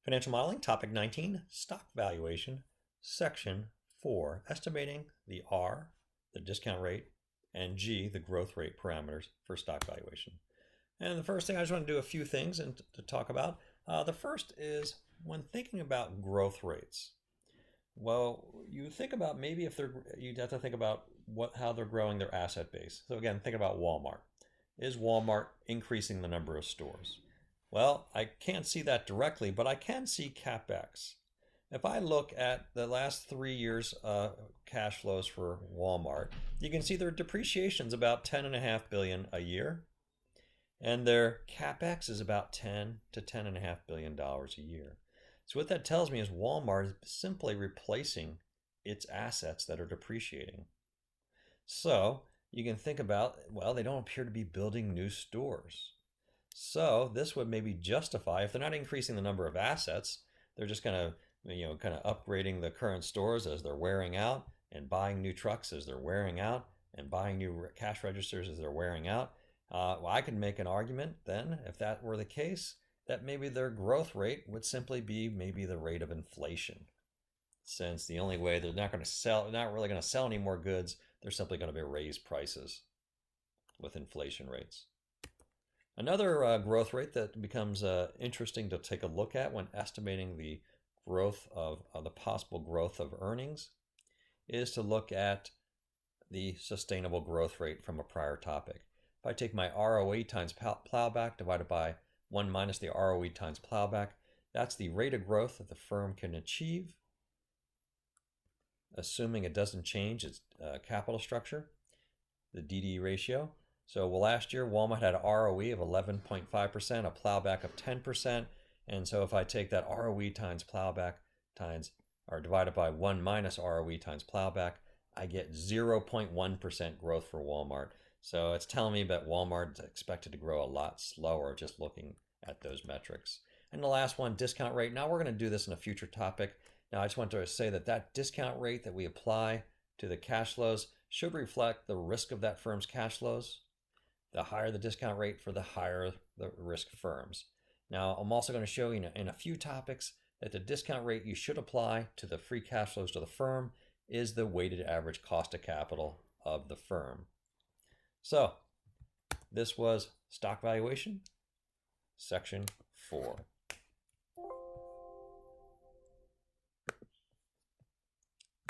Financial Modeling, Topic 19, Stock Valuation, Section 4, Estimating the R, the discount rate, and G, the growth rate parameters for stock valuation. And the first thing I just want to do a few things and to talk about. The first is when thinking about growth rates. Well, you think about maybe you'd have to think about how they're growing their asset base. So again, think about Walmart. Is Walmart increasing the number of stores? Well, I can't see that directly, but I can see CapEx. If I look at the last 3 years cash flows for Walmart, you can see their depreciation is about $10.5 billion a year, and their CapEx is about $10 to $10.5 billion a year. So what that tells me is Walmart is simply replacing its assets that are depreciating. So you can think about, well, they don't appear to be building new stores. So this would maybe justify, if they're not increasing the number of assets, they're just kind of upgrading the current stores as they're wearing out and buying new trucks as they're wearing out and buying new cash registers as they're wearing out. Well, I could make an argument then, if that were the case, that maybe their growth rate would simply be maybe the rate of inflation. Since the only way they're not really going to sell any more goods, they're simply going to be raise prices with inflation rates. Another growth rate that becomes interesting to take a look at when estimating the growth of the possible growth of earnings is to look at the sustainable growth rate from a prior topic. If I take my ROE times plowback divided by 1 minus the ROE times plowback, that's the rate of growth that the firm can achieve, assuming it doesn't change its capital structure, the DD ratio. So last year, Walmart had an ROE of 11.5%, a plowback of 10%. And so if I take that ROE times plowback divided by 1 minus ROE times plowback, I get 0.1% growth for Walmart. So it's telling me that Walmart is expected to grow a lot slower just looking at those metrics. And the last one, discount rate. Now we're going to do this in a future topic. Now I just want to say that discount rate that we apply to the cash flows should reflect the risk of that firm's cash flows. The higher the discount rate, for the higher the risk firms. Now, I'm also going to show you in a few topics that the discount rate you should apply to the free cash flows to the firm is the weighted average cost of capital of the firm. So, this was Stock Valuation, Section 4.